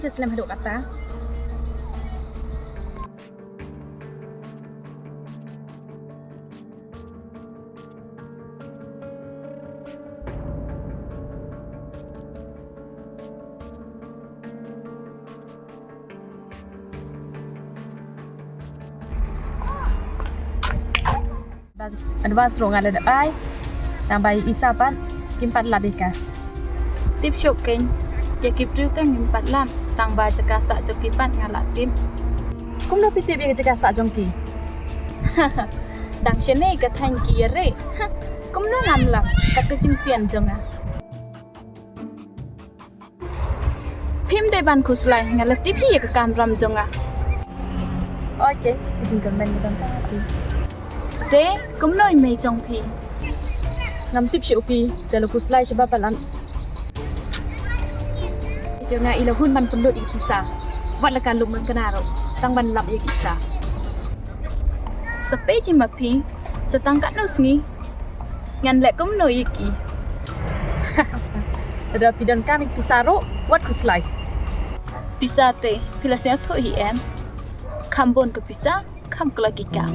Islam hadok kata. Advance rongan ada ai. Tambah isapan kimpat labika. Tip shokin. Ya kipru kan ngimpat lam. Tang ba cakap sak jokipan ngalak tim. Kum lo pitip yang jaga sak jongki. Dang sini ke thanki ya re. Kum lo ngam lam. Tak kecing sian jonga. Pim de ban khuslai ngalak tipi ya ke kamram jonga. Oke, jingkar men kita tapi. De kum noi mei jong pi. Ngam tip si upi dalam kuslai sebab balan. Jangan ilahun man pendut ikisa. Walakan lum man kenaro. Tang ban lap ya kisah. Sepe je mapi. Setangkat no sngi. Ngan lek kum noi iki. Ada pidan kami kisaro wat kuslai. Bisa te. Pilasnya tu hi em. Kambon ke bisa. Kam kelagi ka.